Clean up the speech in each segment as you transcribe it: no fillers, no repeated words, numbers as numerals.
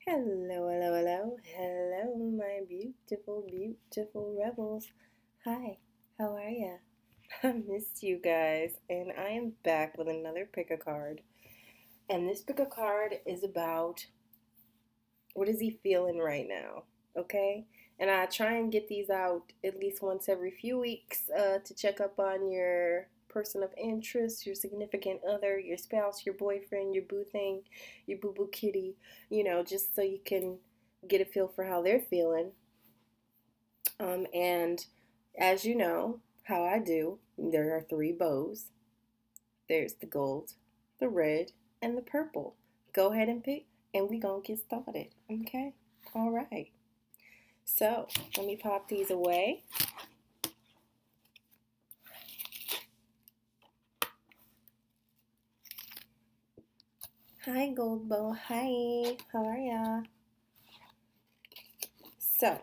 Hello, hello, hello, hello, my beautiful, beautiful rebels. Hi, how are ya? I missed you guys, and I am back with another pick a card. And this pick a card is about what is he feeling right now, okay? And I try and get these out at least once every few weeks to check up on your person of interest, your significant other, your spouse, your boyfriend, your boo thing, your boo boo kitty, just so you can get a feel for how they're feeling. And as you know, how I do, there are three bows. There's the gold, the red, and the purple. Go ahead and pick, and we gonna get started. Okay? All right. So let me pop these away. Hi, Gold Bow. Hi. How are ya? So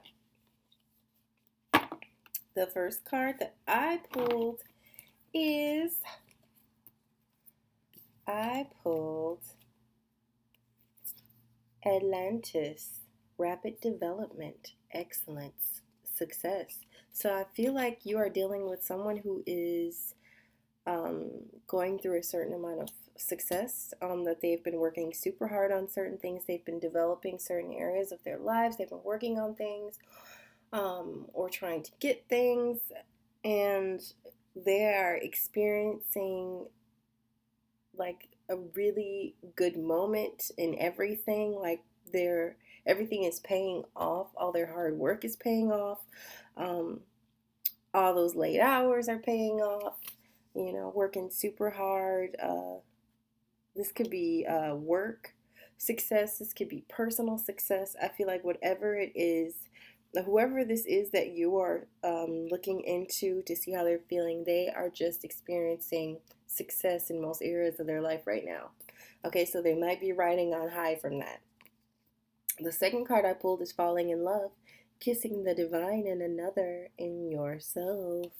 the first card that I pulled is Atlantis, rapid development, excellence, success. So I feel like you are dealing with someone who is going through a certain amount of success, that they've been working super hard on certain things. They've been developing certain areas of their lives. They've been working on things, or trying to get things, and they are experiencing like a really good moment in everything. Like everything is paying off. All their hard work is paying off. Um, all those late hours are paying off. Working super hard. This could be work success. This could be personal success. I feel like whatever it is, whoever this is that you are looking into to see how they're feeling, they are just experiencing success in most areas of their life right now. Okay, so they might be riding on high from that. The second card I pulled is falling in love, kissing the divine in another, in yourself.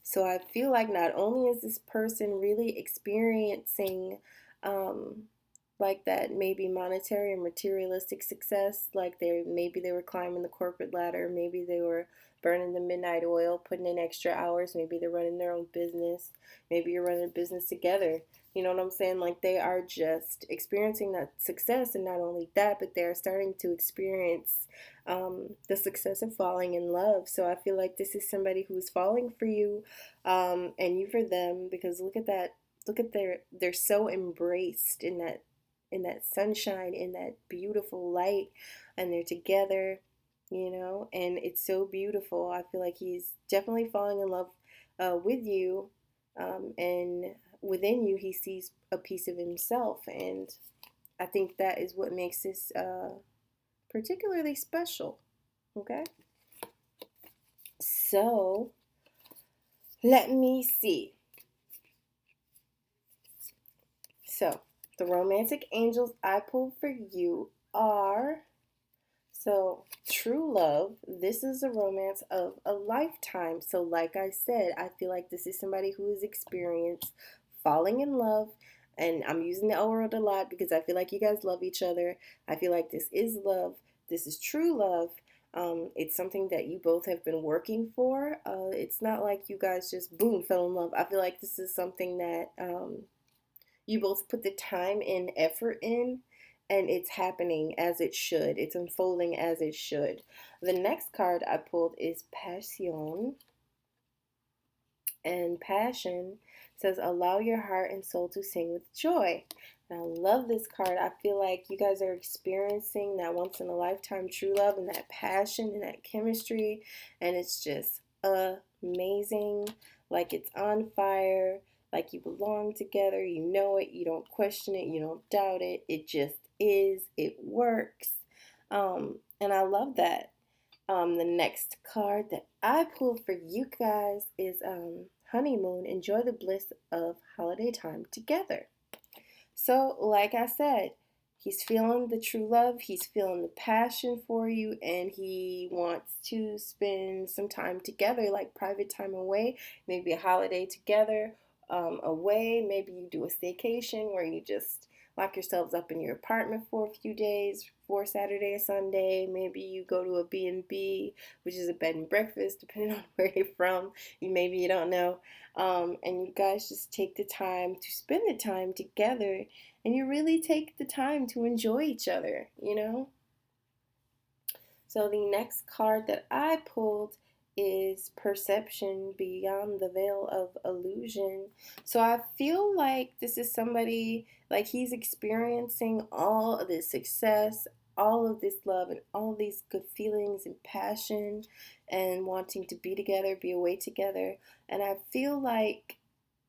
So I feel like not only is this person really experiencing um, like that maybe monetary and materialistic success, like maybe they were climbing the corporate ladder, maybe they were burning the midnight oil, putting in extra hours, maybe they're running their own business, maybe you're running a business together. You know what I'm saying? Like they are just experiencing that success, and not only that, but they're starting to experience the success of falling in love. So I feel like this is somebody who's falling for you, and you for them, because look at that. Look at they're so embraced in that sunshine, in that beautiful light, and they're together, and it's so beautiful. I feel like he's definitely falling in love with you, and within you, he sees a piece of himself, and I think that is what makes this particularly special. Okay, so let me see. So the romantic angels I pulled for you are, so true love. This is a romance of a lifetime. So like I said, I feel like this is somebody who has experienced falling in love. And I'm using the L word a lot because I feel like you guys love each other. I feel like this is love. This is true love. It's something that you both have been working for. It's not like you guys just boom fell in love. I feel like this is something that you both put the time and effort in, and it's happening as it should. It's unfolding as it should. The next card I pulled is Passion. And passion says, allow your heart and soul to sing with joy. And I love this card. I feel like you guys are experiencing that once in a lifetime true love and that passion and that chemistry. And it's just amazing. Like it's on fire. Like you belong together. You know it. You don't question it. You don't doubt it. It just is. It works. And I love that. The next card that I pulled for you guys is Honeymoon. Enjoy the bliss of holiday time together. So, like I said, he's feeling the true love, he's feeling the passion for you, and he wants to spend some time together, like private time away, maybe a holiday together, away. Maybe you do a staycation where you just lock yourselves up in your apartment for a few days, for Saturday or Sunday. Maybe you go to a B&B, which is a bed and breakfast, depending on where you're from. Maybe you don't know. And you guys just take the time to spend the time together, and you really take the time to enjoy each other, you know? So the next card that I pulled is Perception Beyond the Veil of Illusion. So I feel like this is somebody, like he's experiencing all of this success, all of this love, and all of these good feelings and passion, and wanting to be together, be away together. And I feel like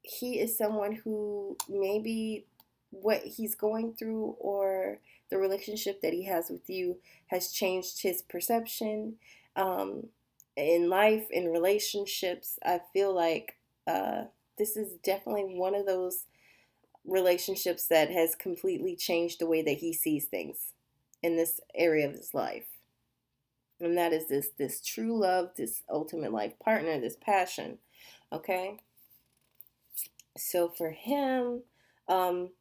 he is someone who maybe what he's going through or the relationship that he has with you has changed his perception um, in life, in relationships. I feel like uh, this is definitely one of those relationships that has completely changed the way that he sees things in this area of his life. And that is this true love, this ultimate life partner, this passion. Okay? So for him, um,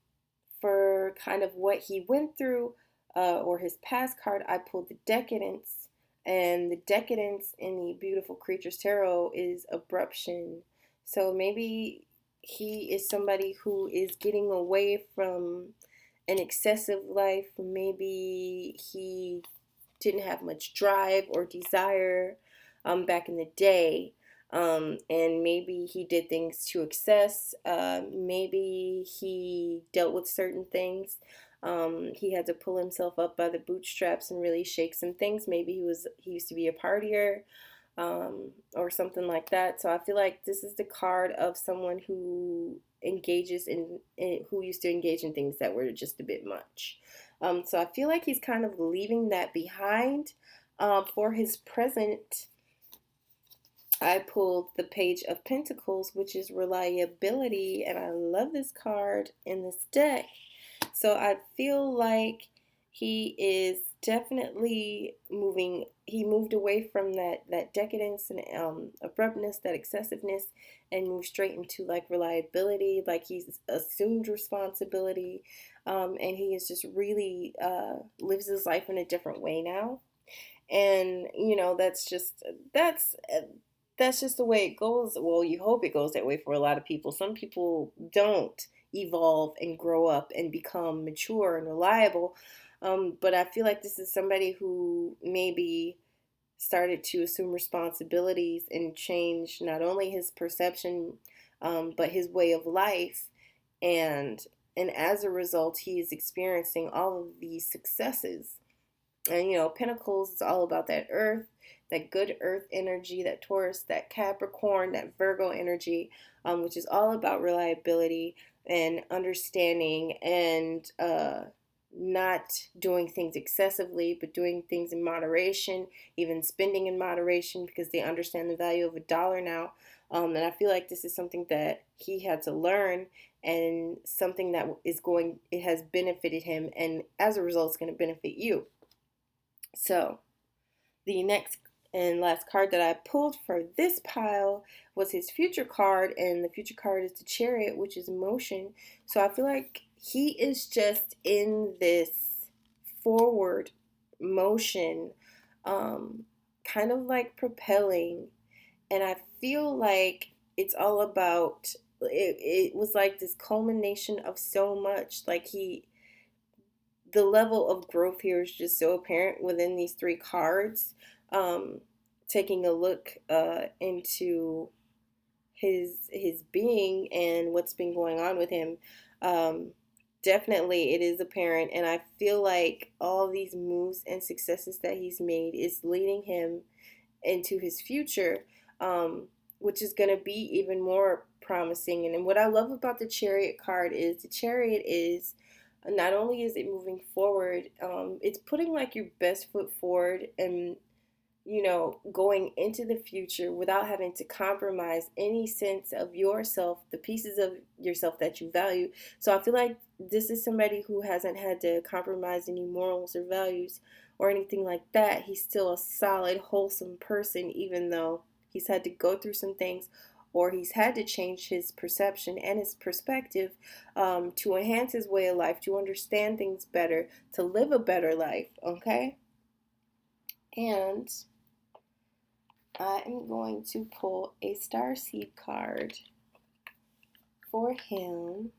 for kind of what he went through or his past card, I pulled the Decadence. And the Decadence in the Beautiful Creatures Tarot is abruption. So maybe he is somebody who is getting away from an excessive life. Maybe he didn't have much drive or desire back in the day. And maybe he did things to excess. Maybe he dealt with certain things. He had to pull himself up by the bootstraps and really shake some things. Maybe he used to be a partier, or something like that. So I feel like this is the card of someone who engages in who used to engage in things that were just a bit much. So I feel like he's kind of leaving that behind. For his present, I pulled the Page of Pentacles, which is reliability, and I love this card in this deck. So I feel like he is definitely he moved away from that decadence and abruptness, that excessiveness, and moved straight into like reliability, like he's assumed responsibility, and he is just really lives his life in a different way now. And that's just the way it goes. Well, you hope it goes that way for a lot of people. Some people don't evolve and grow up and become mature and reliable. But I feel like this is somebody who maybe started to assume responsibilities and change not only his perception, but his way of life. And and as a result, he is experiencing all of these successes. And Pentacles is all about that earth, that good earth energy, that Taurus, that Capricorn, that Virgo energy, which is all about reliability and understanding and not doing things excessively, but doing things in moderation, even spending in moderation because they understand the value of a dollar now. And I feel like this is something that he had to learn and something that it has benefited him, and as a result, it's going to benefit you. So, the next and last card that I pulled for this pile was his future card, and the future card is the Chariot, which is motion. So, I feel like he is just in this forward motion, kind of like propelling, and I feel like it's all about it was like this culmination of so much. Like the level of growth here is just so apparent within these three cards. Taking a look into his being and what's been going on with him, definitely it is apparent, and I feel like all these moves and successes that he's made is leading him into his future, which is going to be even more promising. And what I love about the Chariot card is the Chariot is not only is it moving forward, it's putting like your best foot forward and going into the future without having to compromise any sense of yourself, the pieces of yourself that you value. So I feel like this is somebody who hasn't had to compromise any morals or values or anything like that. He's still a solid, wholesome person, even though he's had to go through some things, or he's had to change his perception and his perspective to enhance his way of life, to understand things better, to live a better life, okay? And I am going to pull a Starseed card for him.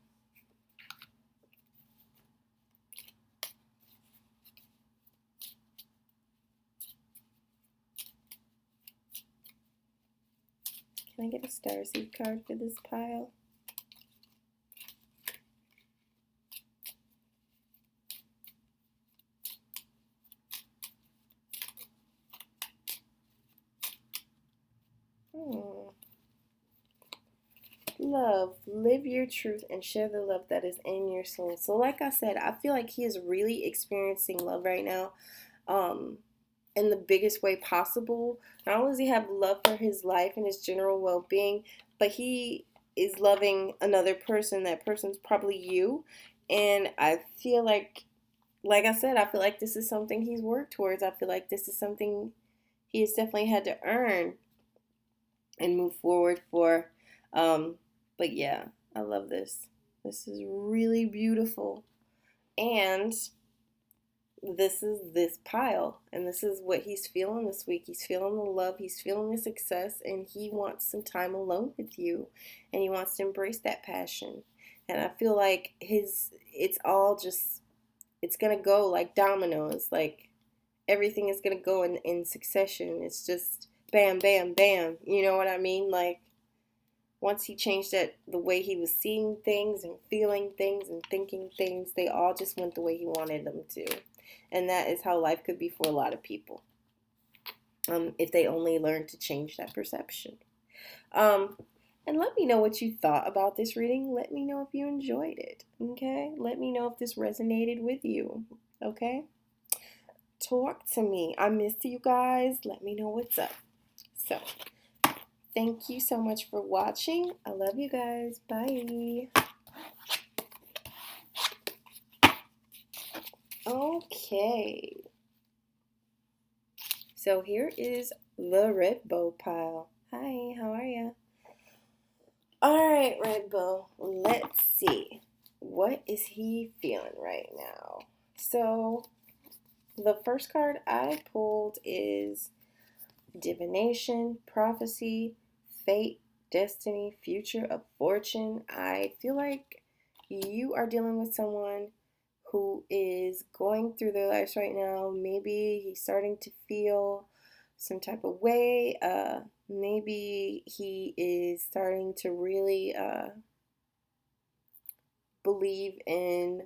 Can I get a Starseed card for this pile? Love, live your truth and share the love that is in your soul. So like I said, I feel like he is really experiencing love right now, in the biggest way possible. Not only does he have love for his life and his general well-being, but he is loving another person. That person's probably you. And I feel like I said, I feel like this is something he's worked towards. I feel like this is something he has definitely had to earn and move forward for. But yeah, I love this. This is really beautiful. And this is this pile. And this is what he's feeling this week. He's feeling the love. He's feeling the success. And he wants some time alone with you. And he wants to embrace that passion. And I feel like it's all just, it's going to go like dominoes. Like everything is going to go in succession. It's just bam, bam, bam. You know what I mean? Like, once he changed the way he was seeing things and feeling things and thinking things, they all just went the way he wanted them to. And that is how life could be for a lot of people, if they only learned to change that perception. And let me know what you thought about this reading. Let me know if you enjoyed it, okay? Let me know if this resonated with you, okay? Talk to me. I miss you guys. Let me know what's up. So, thank you so much for watching. I love you guys. Bye. Okay. So here is the red bow pile. Hi, how are ya? Alright, red bow. Let's see. What is he feeling right now? So the first card I pulled is divination, prophecy, fate, destiny, future of fortune. I feel like you are dealing with someone who is going through their lives right now. Maybe he's starting to feel some type of way. Maybe he is starting to really believe in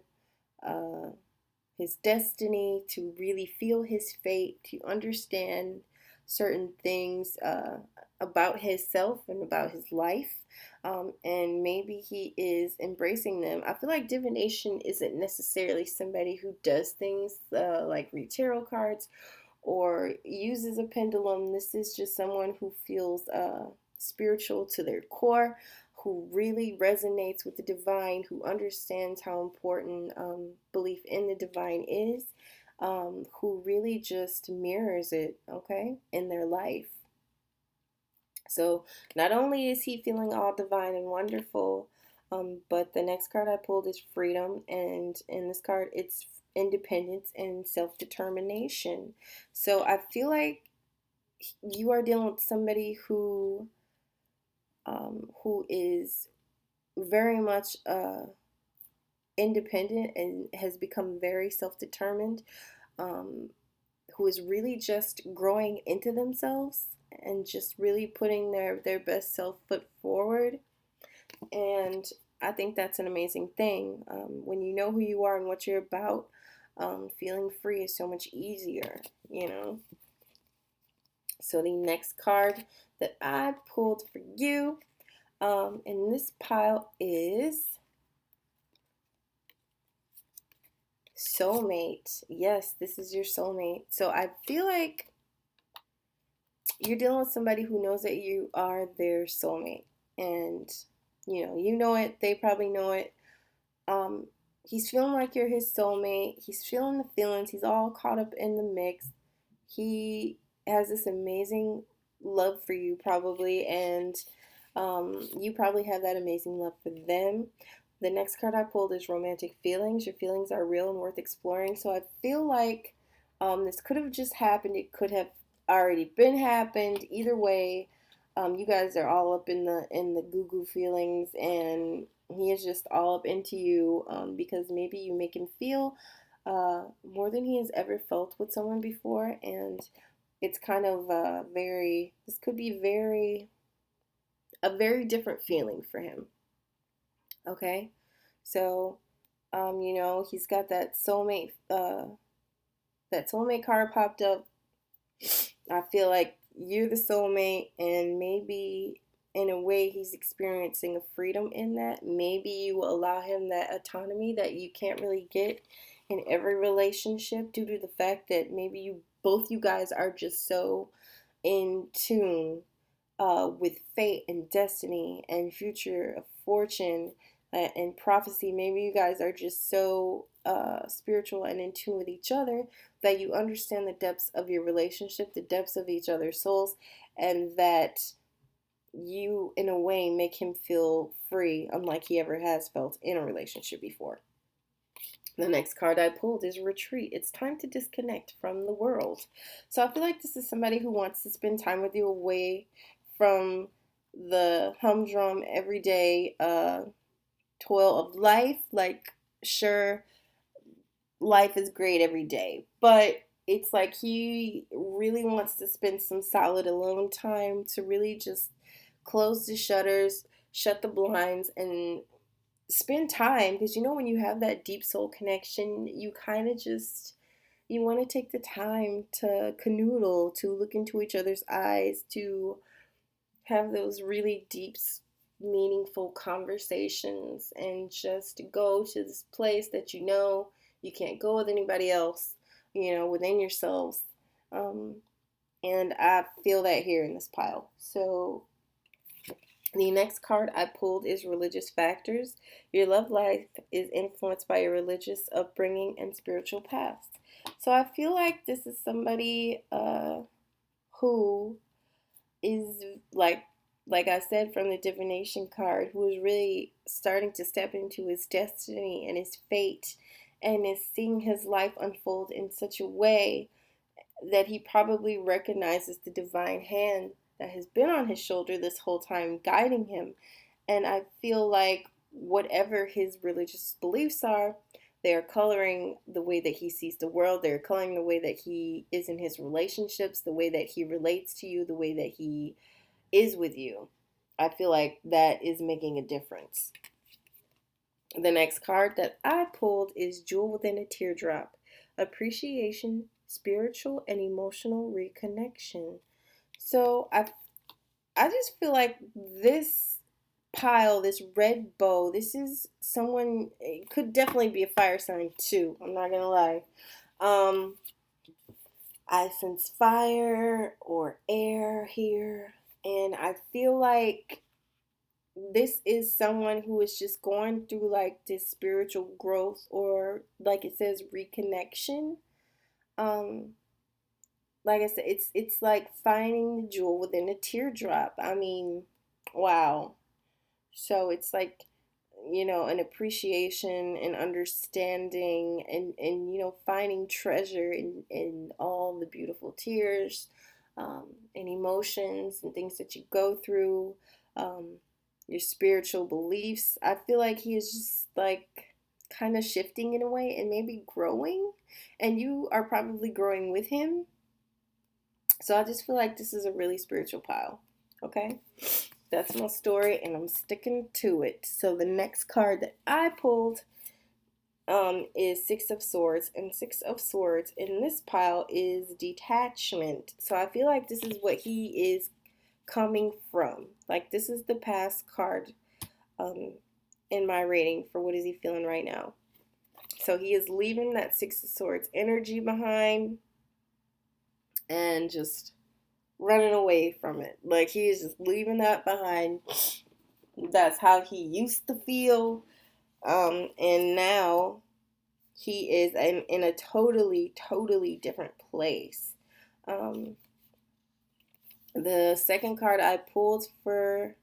his destiny, to really feel his fate, to understand certain things about himself and about his life. And maybe he is embracing them. I feel like divination isn't necessarily somebody who does things like read tarot cards or uses a pendulum. This is just someone who feels spiritual to their core, who really resonates with the divine, who understands how important belief in the divine is, who really just mirrors it, okay, in their life. So not only is he feeling all divine and wonderful, but the next card I pulled is freedom, and in this card it's independence and self-determination. So I feel like you are dealing with somebody who is very much independent and has become very self-determined, who is really just growing into themselves and just really putting their best self foot forward. And I think that's an amazing thing. When you know who you are and what you're about, feeling free is so much easier, you know. So the next card that I pulled for you in this pile is soulmate. Yes, this is your soulmate. So I feel like you're dealing with somebody who knows that you are their soulmate. And, you know it. They probably know it. He's feeling like you're his soulmate. He's feeling the feelings. He's all caught up in the mix. He has this amazing love for you, probably. And You probably have that amazing love for them. The next card I pulled is romantic feelings. Your feelings are real and worth exploring. So I feel like this could have just happened. It could have already been happened. Either way, you guys are all up in the goo goo feelings, and he is just all up into you because maybe you make him feel more than he has ever felt with someone before, and it's kind of very. This could be a very different feeling for him. Okay, so he's got that soulmate card popped up. I feel like you're the soulmate, and maybe in a way he's experiencing a freedom in that. Maybe you will allow him that autonomy that you can't really get in every relationship due to the fact that maybe you guys are just so in tune with fate and destiny and future fortune and prophecy. Maybe you guys are just so spiritual and in tune with each other that you understand the depths of your relationship, the depths of each other's souls, and that you, in a way, make him feel free, unlike he ever has felt in a relationship before. The next card I pulled is retreat. It's time to disconnect from the world. So I feel like this is somebody who wants to spend time with you away from the humdrum everyday toil of life. Like, sure, life is great every day, but it's like he really wants to spend some solid alone time to really just close the shutters, shut the blinds, and spend time, because when you have that deep soul connection, you kind of just you want to take the time to canoodle, to look into each other's eyes, to have those really deep meaningful conversations, and just go to this place that you can't go with anybody else, within yourselves. um, and I feel that here in this pile. So the next card I pulled is religious factors. Your love life is influenced by your religious upbringing and spiritual past. So I feel like this is somebody who is like I said from the divination card, who is really starting to step into his destiny and his fate, and is seeing his life unfold in such a way that he probably recognizes the divine hand that has been on his shoulder this whole time, guiding him. And I feel like whatever his religious beliefs are, they are coloring the way that he sees the world. They're coloring the way that he is in his relationships, the way that he relates to you, the way that he is with you. I feel like that is making a difference. The next card that I pulled is Jewel Within a Teardrop. Appreciation, spiritual and emotional reconnection. So I just feel like this pile, this red bow, this is someone, it could definitely be a fire sign too. I'm not gonna lie. Um, I sense fire or air here, and I feel like this is someone who is just going through like this spiritual growth, or like it says, reconnection. Um, like I said, it's like finding the jewel within a teardrop. I mean, wow. So it's like, an appreciation and understanding, and finding treasure in all the beautiful tears, and emotions and things that you go through, um, your spiritual beliefs. I feel like he is just like kind of shifting in a way and maybe growing, and you are probably growing with him. So I just feel like this is a really spiritual pile. Okay? That's my story, and I'm sticking to it. So the next card that I pulled is Six of Swords, and Six of Swords in this pile is detachment. So I feel like this is what he is coming from. Like, this is the past card um, in my rating for what is he feeling right now. So he is leaving that Six of Swords energy behind and just running away from it. Like, he is just leaving that behind. That's how he used to feel. And now he is in a totally, totally different place. Um, the second card I pulled for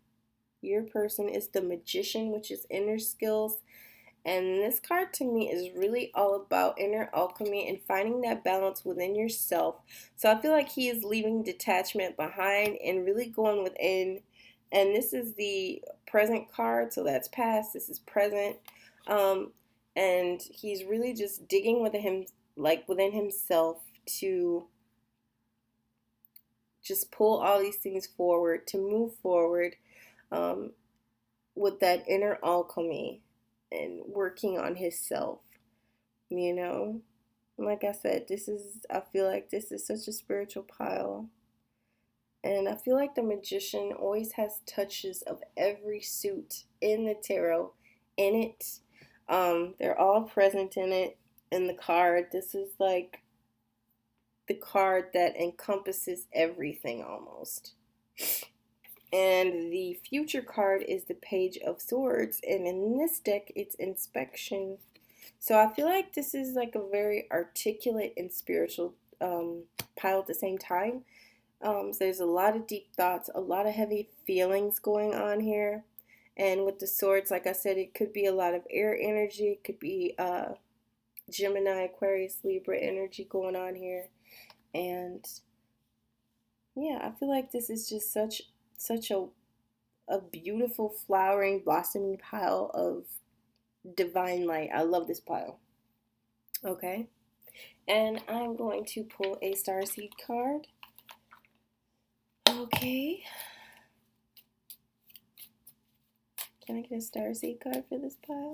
Your person is the Magician, which is inner skills. And this card to me is really all about inner alchemy and finding that balance within yourself. So I feel like he is leaving detachment behind and really going within. And this is the present card, so that's past. This is present. Um, and he's really just digging within him, like within himself, to just pull all these things forward, to move forward. Um, with that inner alchemy and working on himself, you know? Like I said, I feel like this is such a spiritual pile. And I feel like the Magician always has touches of every suit in the tarot in it. They're all present in it. In the card, this is like the card that encompasses everything almost. And the future card is the Page of Swords. And in this deck, it's Inspection. So I feel like this is like a very articulate and spiritual pile at the same time. So there's a lot of deep thoughts, a lot of heavy feelings going on here. And with the swords, like I said, it could be a lot of air energy. It could be Gemini, Aquarius, Libra energy going on here. And yeah, I feel like this is just such a beautiful flowering blossoming pile of divine light. I love this pile. Okay, and I'm going to pull a Starseed card. Okay, can I get a Starseed card for this pile?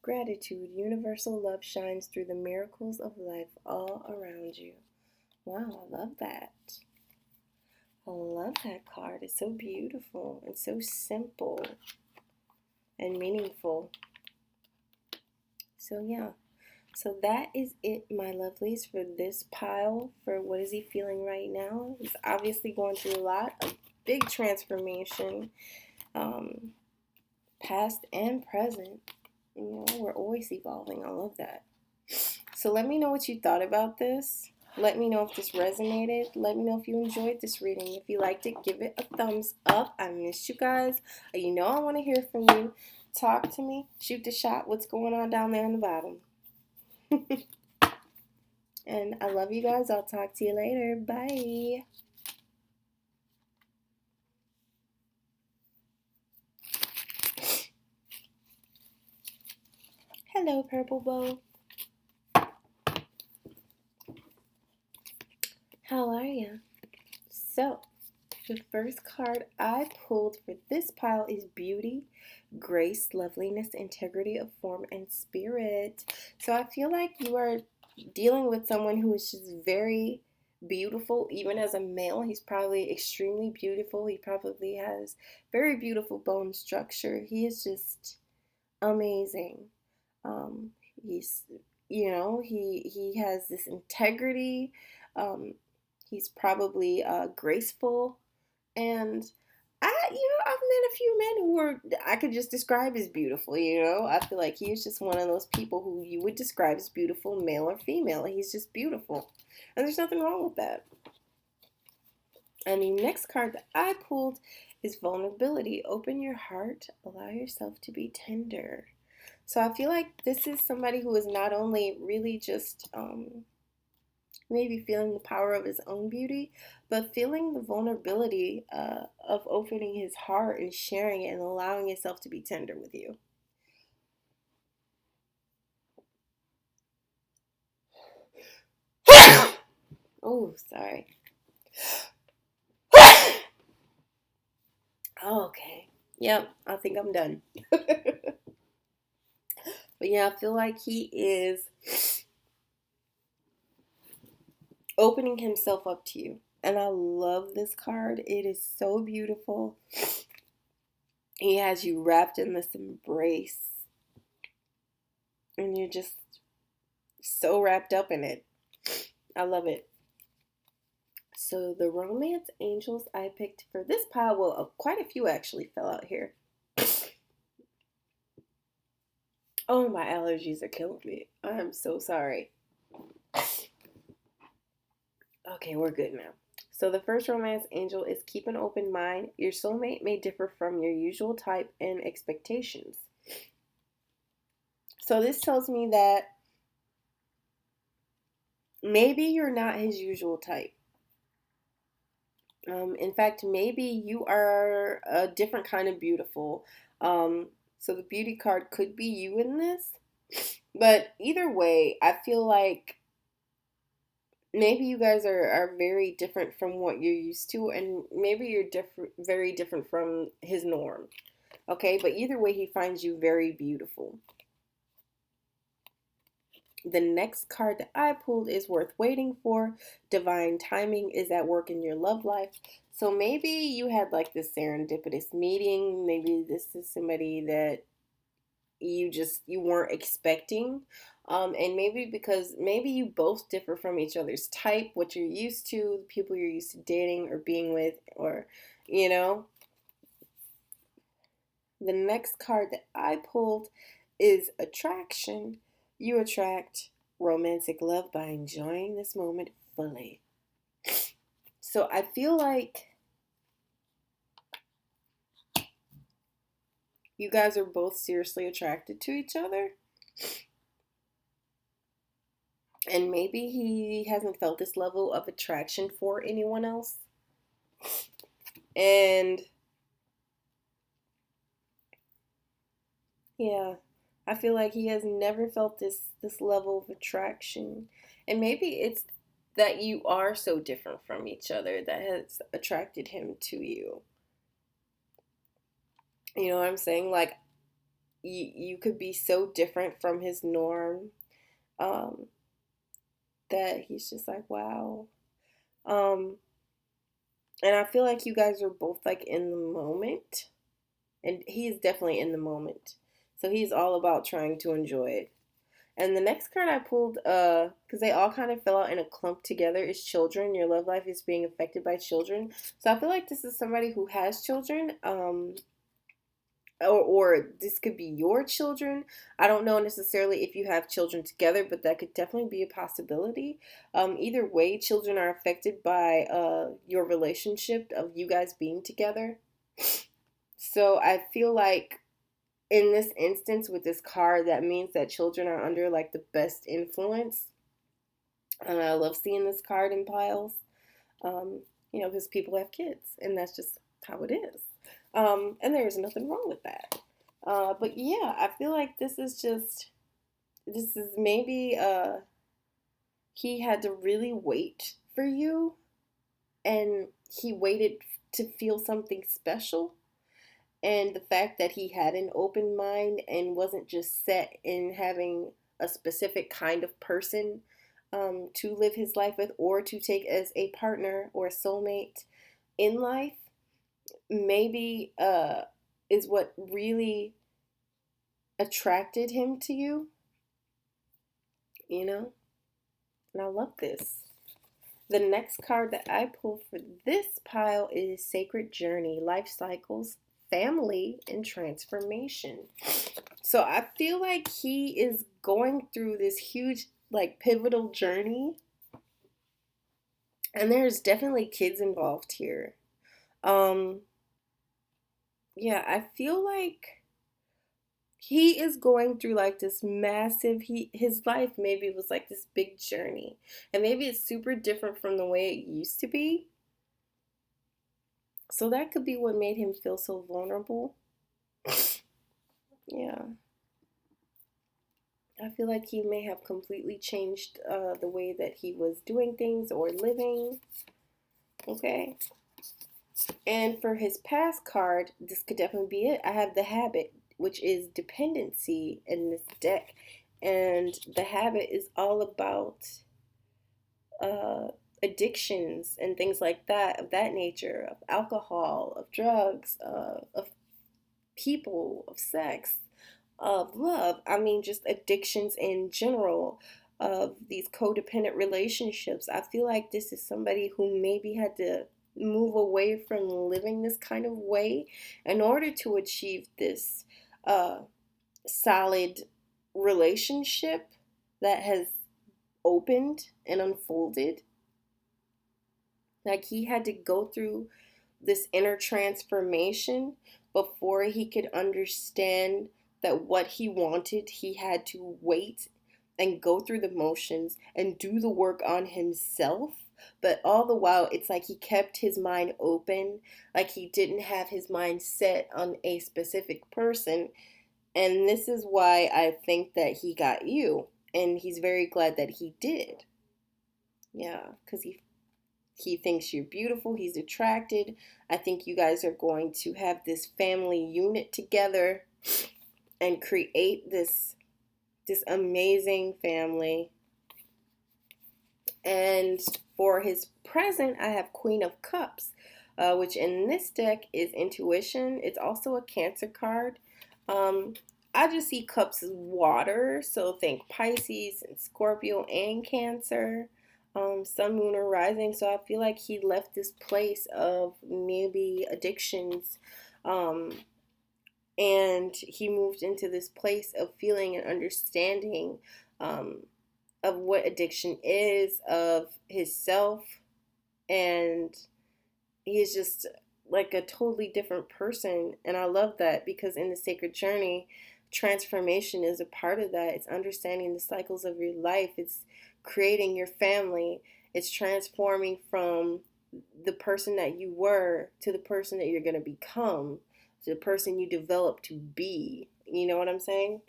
Gratitude. Universal love shines through the miracles of life all around you. Wow, I love that. I love that card. It's so beautiful and so simple and meaningful. So yeah, so that is it, my lovelies, for this pile. For what is he feeling right now? He's obviously going through a lot, a big transformation, past and present. You know, we're always evolving. I love that. So let me know what you thought about this. Let me know if this resonated. Let me know if you enjoyed this reading. If you liked it, give it a thumbs up. I missed you guys. You know I want to hear from you. Talk to me. Shoot the shot. What's going on down there in the bottom? And I love you guys. I'll talk to you later. Bye. Hello, Purple Bow. How are you? So, the first card I pulled for this pile is Beauty, Grace, Loveliness, Integrity of Form, and Spirit. So I feel like you are dealing with someone who is just very beautiful. Even as a male, he's probably extremely beautiful. He probably has very beautiful bone structure. He is just amazing. Um, he's, he has this integrity. He's probably graceful. And I've met a few men who were, I could just describe as beautiful, I feel like he's just one of those people who you would describe as beautiful, male or female. He's just beautiful. And there's nothing wrong with that. And the next card that I pulled is Vulnerability. Open your heart, allow yourself to be tender. So I feel like this is somebody who is not only really just maybe feeling the power of his own beauty, but feeling the vulnerability of opening his heart and sharing it and allowing himself to be tender with you. Oh, sorry. Okay. Yep, I think I'm done. But yeah, I feel like he is opening himself up to you. And I love this card. It is so beautiful. He has you wrapped in this embrace. And you're just so wrapped up in it. I love it. So the romance angels I picked for this pile, well, quite a few actually fell out here. Oh, my allergies are killing me. I'm so sorry. Okay. Okay, we're good now. So the first romance angel is keep an open mind. Your soulmate may differ from your usual type and expectations. So this tells me that maybe you're not his usual type. In fact, maybe you are a different kind of beautiful. So the beauty card could be you in this. But either way, I feel like maybe you guys are very different from what you're used to, and maybe you're very different from his norm. Okay, but either way, he finds you very beautiful. The next card that I pulled is worth waiting for. Divine timing is at work in your love life. So maybe you had like this serendipitous meeting. Maybe this is somebody that you weren't expecting. And maybe because maybe you both differ from each other's type, what you're used to, the people you're used to dating or being with, or you know. The next card that I pulled is attraction. You attract romantic love by enjoying this moment fully. So I feel like you guys are both seriously attracted to each other. And maybe he hasn't felt this level of attraction for anyone else. And yeah, I feel like he has never felt this level of attraction. And maybe it's that you are so different from each other that has attracted him to you. You know what I'm saying? Like you could be so different from his norm, um, that he's just like, wow. Um, and I feel like you guys are both like in the moment, and he is definitely in the moment. So he's all about trying to enjoy it. And the next card I pulled, because they all kind of fell out in a clump together, is children. Your love life is being affected by children. So I feel like this is somebody who has children, or this could be your children. I don't know necessarily if you have children together, but that could definitely be a possibility. Either way, children are affected by your relationship of you guys being together. So I feel like in this instance with this card, that means that children are under like the best influence. And I love seeing this card in piles, um, because people have kids, and that's just how it is. And there's nothing wrong with that. But yeah, I feel like this is maybe he had to really wait for you, and he waited to feel something special. And the fact that he had an open mind and wasn't just set in having a specific kind of person to live his life with or to take as a partner or a soulmate in life, maybe is what really attracted him to you, you know? And I love this. The next card that I pulled for this pile is Sacred Journey, Life Cycles, Family, and Transformation. So I feel like he is going through this huge, like, pivotal journey. And there's definitely kids involved here. Um, yeah, I feel like he is going through like this massive his life maybe was like this big journey, and maybe it's super different from the way it used to be, so that could be what made him feel so vulnerable. Yeah, I feel like he may have completely changed the way that he was doing things or living. Okay, and for his past card, this could definitely be it. I have the Habit, which is dependency in this deck, and the Habit is all about uh, addictions and things like that, of that nature, of alcohol, of drugs, of people, of sex, of love. I mean, just addictions in general, of these codependent relationships. I feel like this is somebody who maybe had to move away from living this kind of way in order to achieve this uh, solid relationship that has opened and unfolded. Like he had to go through this inner transformation before he could understand that what he wanted, he had to wait and go through the motions and do the work on himself. But all the while, it's like he kept his mind open, like he didn't have his mind set on a specific person. And this is why I think that he got you. And he's very glad that he did. Yeah, because he thinks you're beautiful. He's attracted. I think you guys are going to have this family unit together and create this amazing family. And for his present, I have Queen of Cups, which in this deck is intuition. It's also a Cancer card. I just see cups as water, so think Pisces and Scorpio and Cancer. Sun, moon, or rising. So I feel like he left this place of maybe addictions, and he moved into this place of feeling and understanding of what addiction is, of his self, and he's just like a totally different person. And I love that because in the sacred journey, transformation is a part of that. It's understanding the cycles of your life, it's creating your family, it's transforming from the person that you were to the person that you're going to become, to the person you develop to be. You know what I'm saying?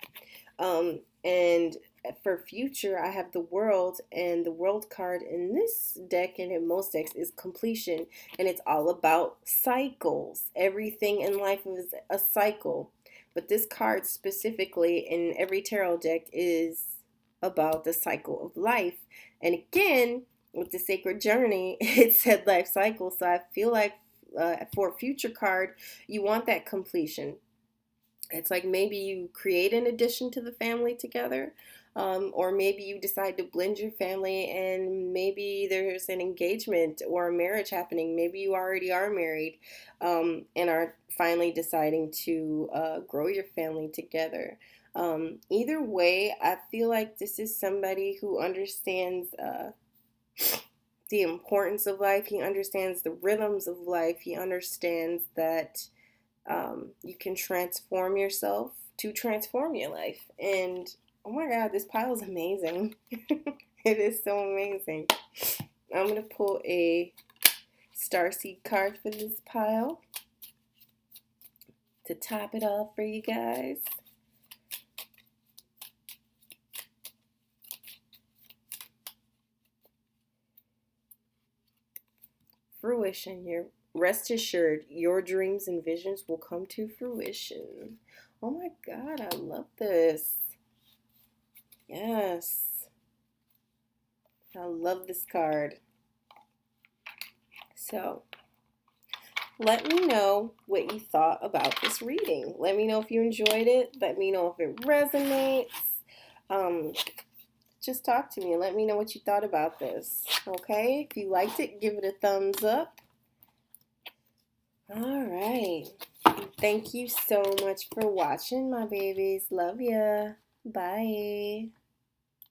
And for future, I have the world, and the world card in this deck and in most decks is completion, and it's all about cycles. Everything in life is a cycle, but this card specifically in every tarot deck is about the cycle of life. And again, with the sacred journey, it said life cycle, so I feel like for a future card, you want that completion. It's like maybe you create an addition to the family together, or maybe you decide to blend your family and maybe there's an engagement or a marriage happening. Maybe you already are married, and are finally deciding to grow your family together. Either way, I feel like this is somebody who understands the importance of life. He understands the rhythms of life. He understands that you can transform yourself to transform your life. And oh my God, this pile is amazing. It is so amazing. I'm going to pull a Starseed card for this pile to top it off for you guys. Fruition. Rest assured, your dreams and visions will come to fruition. Oh my God, I love this. Yes. I love this card. So, let me know what you thought about this reading. Let me know if you enjoyed it. Let me know if it resonates. Just talk to me and let me know what you thought about this. Okay? If you liked it, give it a thumbs up. All right. Thank you so much for watching, my babies. Love ya. Bye.